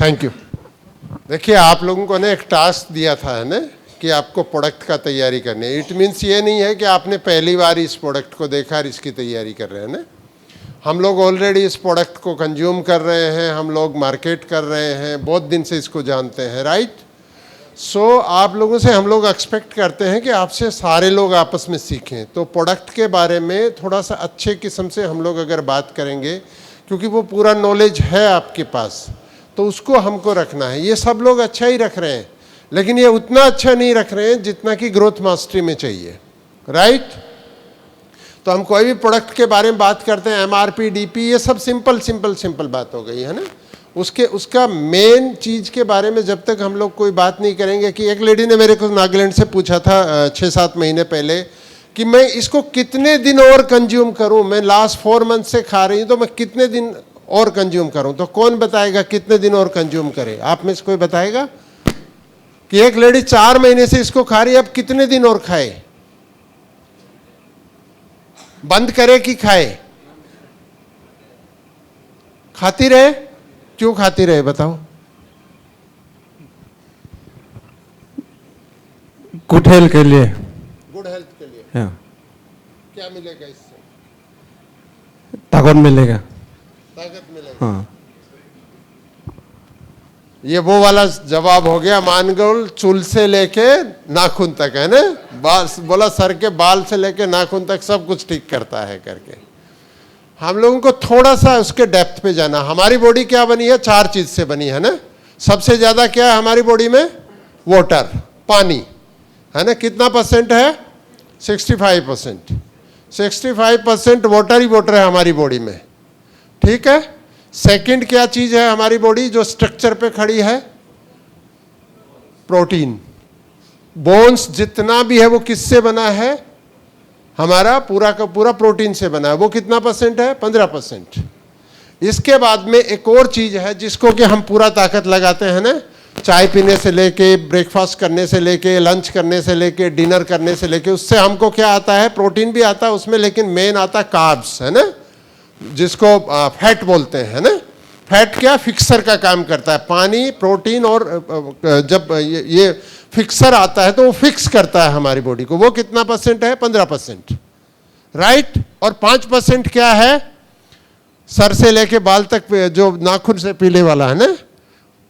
Thank you. देखिए, आप लोगों को ने एक टास्क दिया था है ना कि आपको प्रोडक्ट का तैयारी करनी है। इट मीन्स ये नहीं है कि आपने पहली बार इस प्रोडक्ट को देखा और इसकी तैयारी कर रहे हैं ना। हम लोग ऑलरेडी इस प्रोडक्ट को कंज्यूम कर रहे हैं, हम लोग मार्केट कर रहे हैं, बहुत दिन से इसको जानते हैं, राइट। सो आप लोगों से हम लोग एक्सपेक्ट करते हैं कि आपसे सारे लोग आपस में सीखें। तो प्रोडक्ट के बारे में थोड़ा सा अच्छे किस्म से हम लोग अगर बात करेंगे, क्योंकि वो पूरा नॉलेज है आपके पास, तो उसको हमको रखना है। ये सब लोग अच्छा ही रख रहे हैं, लेकिन ये उतना अच्छा नहीं रख रहे हैं जितना कि ग्रोथ मास्टरी में चाहिए, राइट। तो हम कोई भी प्रोडक्ट के बारे में बात करते हैं, MRP, DP, ये सब सिंपल बात हो गई है ना। उसका मेन चीज के बारे में जब तक हम लोग कोई बात नहीं करेंगे कि एक लेडी ने मेरे को नागालैंड से पूछा था 6-7 महीने पहले कि मैं इसको कितने दिन और कंज्यूम करूं, मैं लास्ट 4 मंथ से खा रही हूं, तो मैं कितने दिन और कंज्यूम करूं। तो कौन बताएगा कितने दिन और कंज्यूम करे? आप में से कोई बताएगा कि एक लेडी 4 महीने से इसको खा रही है, अब कितने दिन और खाए? बंद करे कि खाए? खाती रहे। क्यों खाती रहे बताओ? गुड हेल्थ के लिए। गुड हेल्थ के लिए। हाँ। क्या मिलेगा इससे? ताकत मिलेगा। ताकत मिलेगा। हाँ। ये वो वाला जवाब हो गया, मानगोल चूल से लेके नाखून तक है ना। बाल बोला सर के बाल से लेके नाखून तक सब कुछ ठीक करता है करके। हम लोगों को थोड़ा सा उसके डेप्थ पे जाना। हमारी बॉडी क्या बनी है? 4 चीज से बनी है ना। सबसे ज्यादा क्या है हमारी बॉडी में? वाटर, पानी है ना। कितना परसेंट है? 65%। 65% वाटर ही वाटर है हमारी बॉडी में, ठीक है। सेकंड क्या चीज है हमारी बॉडी जो स्ट्रक्चर पे खड़ी है? प्रोटीन। बोन्स जितना भी है वो किससे बना है? हमारा पूरा का पूरा प्रोटीन से बना है। वो कितना परसेंट है? 15%। इसके बाद में एक और चीज है जिसको कि हम पूरा ताकत लगाते हैं ना। चाय पीने से लेके, ब्रेकफास्ट करने से लेके, लंच करने से लेके, डिनर करने से लेके, उससे हमको क्या आता है? प्रोटीन भी आता है उसमें, लेकिन मेन आता है कार्ब्स, है ना, जिसको फैट बोलते हैं ना। फैट क्या? फिक्सर का काम करता है। पानी, प्रोटीन और जब ये फिक्सर आता है तो वो फिक्स करता है हमारी बॉडी को। वो कितना परसेंट है? 15%, राइट। और 5% क्या है? सर से लेके बाल तक जो नाखून से पीले वाला है ना,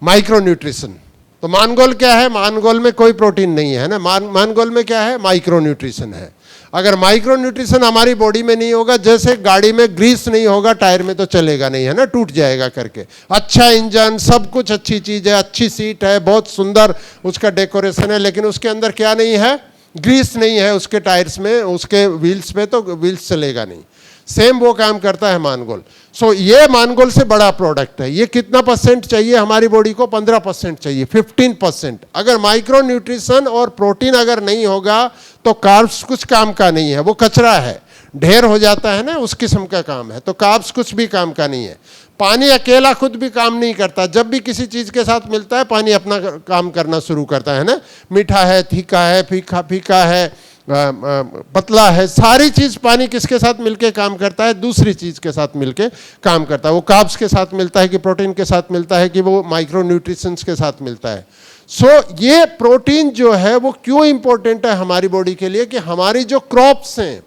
माइक्रो न्यूट्रिशन। तो मानगोल क्या है? मानगोल में कोई प्रोटीन नहीं है ना। मानगोल में क्या है? माइक्रो न्यूट्रिशन है। अगर माइक्रो न्यूट्रिशन हमारी बॉडी में नहीं होगा, जैसे गाड़ी में ग्रीस नहीं होगा टायर में तो चलेगा नहीं, है ना, टूट जाएगा करके। अच्छा इंजन, सब कुछ अच्छी चीज है, अच्छी सीट है, बहुत सुंदर उसका डेकोरेशन है, लेकिन उसके अंदर क्या नहीं है? ग्रीस नहीं है उसके टायर्स में, उसके व्हील्स में, तो व्हील्स चलेगा नहीं। सेम वो काम करता है मानगोल। सो ये मानगोल से बड़ा प्रोडक्ट है। ये कितना परसेंट चाहिए हमारी बॉडी को? 15% चाहिए, 15%। अगर माइक्रो न्यूट्रिशन और प्रोटीन अगर नहीं होगा तो कार्ब्स कुछ काम का नहीं है, वो कचरा है, ढेर हो जाता है ना, उस किस्म का काम है। तो कार्ब्स कुछ भी काम का नहीं है। पानी अकेला खुद भी काम नहीं करता। जब भी किसी चीज के साथ मिलता है पानी अपना काम करना शुरू करता है ना। मीठा है, तीखा है, फीका है, पतला है, सारी चीज पानी किसके साथ मिलके काम करता है? दूसरी चीज के साथ मिलके काम करता है। वो कार्ब्स के साथ मिलता है कि प्रोटीन के साथ मिलता है कि वो माइक्रो न्यूट्रिशंस के साथ मिलता है। सो ये प्रोटीन जो है वो क्यों इंपॉर्टेंट है हमारी बॉडी के लिए? कि हमारी जो क्रॉप्स हैं,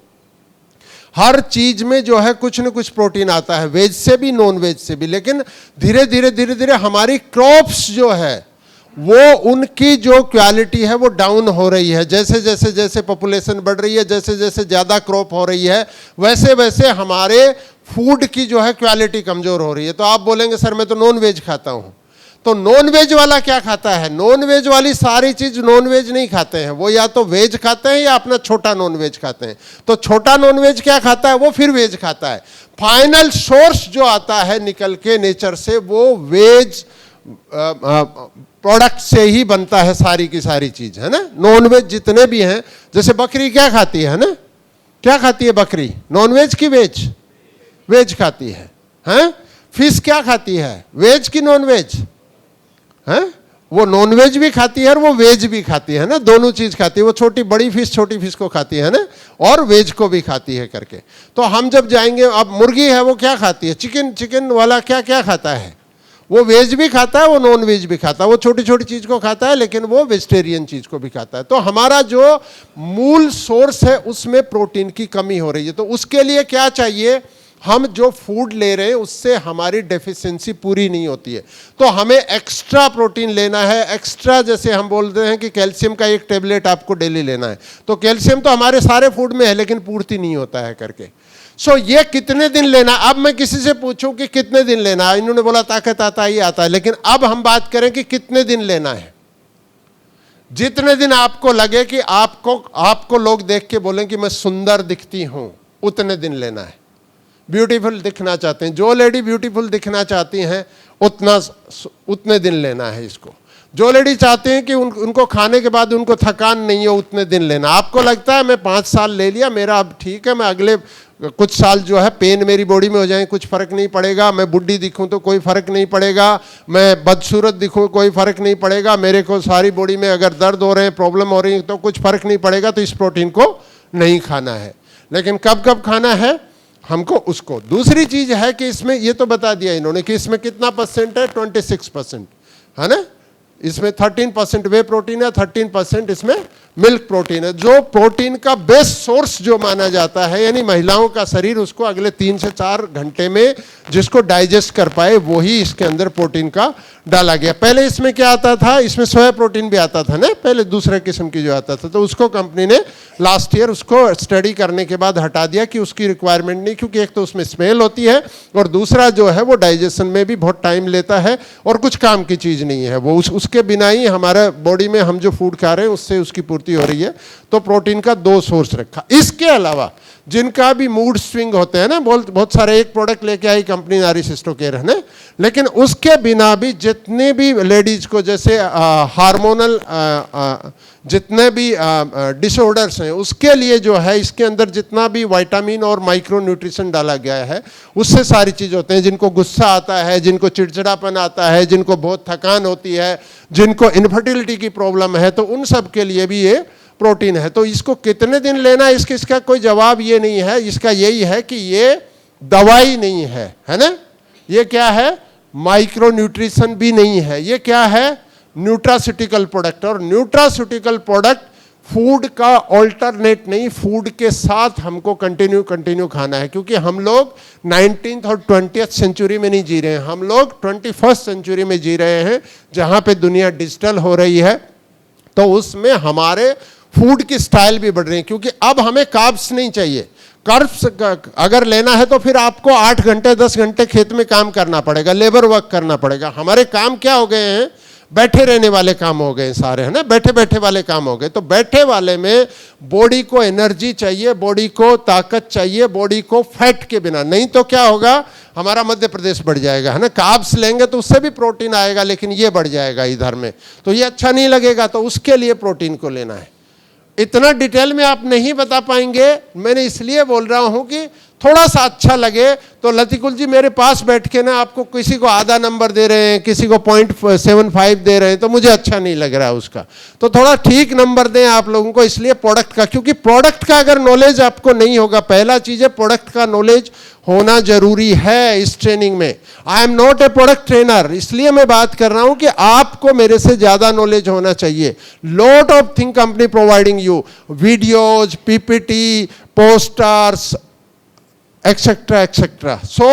हर चीज में जो है कुछ न कुछ प्रोटीन आता है, वेज से भी, नॉन वेज से भी। लेकिन धीरे धीरे हमारी क्रॉप्स जो है वो, उनकी जो क्वालिटी है वो डाउन हो रही है। जैसे पॉपुलेशन बढ़ रही है, जैसे ज़्यादा क्रॉप हो रही है, वैसे हमारे फूड की जो है क्वालिटी कमज़ोर हो रही है। तो आप बोलेंगे सर मैं तो नॉन वेज खाता हूँ। तो नॉन वेज वाला क्या खाता है? नॉन वेज वाली सारी चीज़ नॉन वेज नहीं खाते हैं। वो या तो वेज खाते हैं या अपना छोटा नॉन वेज खाते हैं। तो छोटा नॉन वेज क्या खाता है? वो फिर वेज खाता है। फाइनल सोर्स जो आता है निकल के नेचर से, वो वेज प्रोडक्ट से ही बनता है सारी की सारी चीज, है ना। नॉन वेज जितने भी हैं, जैसे बकरी क्या खाती है ना? क्या खाती है बकरी? नॉन वेज की वेज? वेज खाती है, हैं? फिश क्या खाती है? वेज की नॉन वेज? हैं? वो नॉन वेज भी खाती है और वो वेज भी खाती है ना, दोनों चीज खाती है। वो छोटी फिश को खाती है ना, और वेज को भी खाती है करके। तो हम जब जाएंगे, अब मुर्गी है वो क्या खाती है? चिकन वाला क्या खाता है? वो वेज भी खाता है, वो नॉन वेज भी खाता है, वो छोटी छोटी चीज़ को खाता है, लेकिन वो वेजिटेरियन चीज़ को भी खाता है। तो हमारा जो मूल सोर्स है उसमें प्रोटीन की कमी हो रही है। तो उसके लिए क्या चाहिए, हम जो फूड ले रहे हैं उससे हमारी डेफिशिएंसी पूरी नहीं होती है, तो हमें एक्स्ट्रा प्रोटीन लेना है। एक्स्ट्रा जैसे हम बोलते हैं कि कैल्शियम का एक टेबलेट आपको डेली लेना है, तो कैल्शियम तो हमारे सारे फूड में है लेकिन पूर्ति नहीं होता है करके। सो ये कितने दिन लेना, अब मैं किसी से पूछूं कि कितने दिन लेना है, इन्होंने बोला ताकत आता ही आता है, लेकिन अब हम बात करें कि कितने दिन लेना है। जितने दिन आपको लगे कि आपको लोग देख के बोलें कि मैं सुंदर दिखती हूं, उतने दिन लेना है। ब्यूटीफुल दिखना चाहते हैं, जो लेडी ब्यूटीफुल दिखना चाहती हैं उतने दिन लेना है इसको। जो लेडी चाहते हैं कि उनको खाने के बाद उनको थकान नहीं हो, उतने दिन लेना। आपको लगता है मैं 5 साल ले लिया, मेरा अब ठीक है, मैं अगले कुछ साल जो है पेन मेरी बॉडी में हो जाए कुछ फर्क नहीं पड़ेगा, मैं बुढ़ी दिखूं तो कोई फर्क नहीं पड़ेगा, मैं बदसूरत दिखूं कोई फर्क नहीं पड़ेगा, मेरे को सारी बॉडी में अगर दर्द हो रहे हैं, प्रॉब्लम हो रही है तो कुछ फर्क नहीं पड़ेगा, तो इस प्रोटीन को नहीं खाना है। लेकिन कब कब खाना है हमको उसको। दूसरी चीज है कि इसमें ये तो बता दिया इन्होंने कि इसमें कितना परसेंट है, 26% है ना। इसमें 13% वे प्रोटीन है, 13% इसमें मिल्क प्रोटीन है। जो प्रोटीन का बेस्ट सोर्स जो माना जाता है, यानी महिलाओं का शरीर उसको अगले 3 से 4 घंटे में जिसको डाइजेस्ट कर पाए, वही इसके अंदर प्रोटीन का डाला गया। पहले इसमें क्या आता था, इसमें सोया प्रोटीन भी आता था ना, पहले दूसरे किस्म की जो आता था, तो उसको कंपनी ने लास्ट ईयर उसको स्टडी करने के बाद हटा दिया कि उसकी रिक्वायरमेंट नहीं, क्योंकि एक तो उसमें स्मेल होती है और दूसरा जो है वो डाइजेशन में भी बहुत टाइम लेता है और कुछ काम की चीज़ नहीं है वो। उसके बिना ही हमारा बॉडी में हम जो फूड खा रहे हैं उससे उसकी पूर्ति हो रही है। तो प्रोटीन का 2 सोर्स रखा। इसके अलावा जिनका भी मूड स्विंग होते हैं ना, बहुत सारे, एक प्रोडक्ट लेके आई कंपनी नारिसिस्टो केयर है ना, लेकिन उसके बिना भी जितने भी लेडीज को जैसे हार्मोनल जितने भी डिसऑर्डर्स हैं उसके लिए जो है इसके अंदर जितना भी विटामिन और माइक्रो न्यूट्रिशन डाला गया है उससे सारी चीज़ होते हैं। जिनको गुस्सा आता है, जिनको चिड़चिड़ापन आता है, जिनको बहुत थकान होती है, जिनको इनफर्टिलिटी की प्रॉब्लम है, तो उन सब के लिए भी ये प्रोटीन है। तो इसको कितने दिन लेना है, इसका कोई जवाब ये नहीं है। इसका यही है कि ये दवाई नहीं है ना। ये क्या है, माइक्रो न्यूट्रिशन भी नहीं है, ये क्या है, न्यूट्रास्यूटिकल प्रोडक्ट। और न्यूट्रास्यूटिकल प्रोडक्ट फूड का ऑल्टरनेट नहीं, फूड के साथ हमको कंटिन्यू खाना है, क्योंकि हम लोग 19th और 20th सेंचुरी में नहीं जी रहे हैं, हम लोग 21st सेंचुरी में जी रहे हैं, जहां पे दुनिया डिजिटल हो रही है। तो उसमें हमारे फूड की स्टाइल भी बढ़ रही है, क्योंकि अब हमें कार्ब्स नहीं चाहिए। कार्ब्स अगर लेना है तो फिर आपको 8 घंटे 10 घंटे खेत में काम करना पड़ेगा, लेबर वर्क करना पड़ेगा। हमारे काम क्या हो गए हैं, बैठे रहने वाले काम हो गए सारे, है ना, बैठे वाले काम हो गए। तो बैठे वाले में बॉडी को एनर्जी चाहिए, बॉडी को ताकत चाहिए, बॉडी को फैट के बिना नहीं तो क्या होगा, हमारा मध्य प्रदेश बढ़ जाएगा, है ना। कार्ब्स लेंगे तो उससे भी प्रोटीन आएगा, लेकिन ये बढ़ जाएगा इधर में, तो ये अच्छा नहीं लगेगा। तो उसके लिए प्रोटीन को लेना है। इतना डिटेल में आप नहीं बता पाएंगे, मैंने इसलिए बोल रहा हूं कि थोड़ा सा अच्छा लगे। तो लतिकुल जी मेरे पास बैठ के ना आपको किसी को आधा नंबर दे रहे हैं, किसी को 0.75 दे रहे हैं, तो मुझे अच्छा नहीं लग रहा है उसका। तो थोड़ा ठीक नंबर दें आप लोगों को, इसलिए प्रोडक्ट का, क्योंकि प्रोडक्ट का अगर नॉलेज आपको नहीं होगा, पहला चीज़ है प्रोडक्ट का नॉलेज होना जरूरी है इस ट्रेनिंग में। I am not a product trainer, इसलिए मैं बात कर रहा हूं कि आपको मेरे से ज़्यादा नॉलेज होना चाहिए। Lot of thing company providing you, videos, PPT, posters, etcetera etcetera. So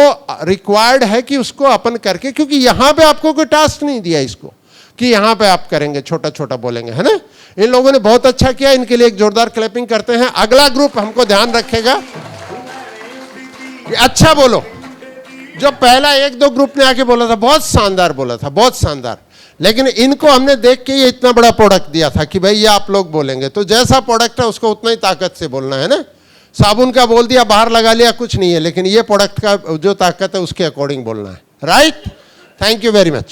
required है कि उसको अपन करके, क्योंकि यहां पे आपको कोई टास्क नहीं दिया इसको कि यहां पे आप करेंगे, छोटा छोटा बोलेंगे, है ना। इन लोगों ने बहुत अच्छा किया, इनके लिए एक जोरदार क्लैपिंग करते हैं। अगला ग्रुप हमको ध्यान रखेगा, अच्छा बोलो। जो पहला 1-2 ग्रुप ने आके बोला था, बहुत शानदार बोला था, बहुत शानदार, लेकिन इनको हमने देख के ये इतना बड़ा प्रोडक्ट दिया था कि भाई ये आप लोग बोलेंगे, तो जैसा प्रोडक्ट है उसको उतना ही ताकत से बोलना है ना। साबुन का बोल दिया, बाहर लगा लिया, कुछ नहीं है, लेकिन ये प्रोडक्ट का जो ताकत है उसके अकॉर्डिंग बोलना है, right. Thank you very much.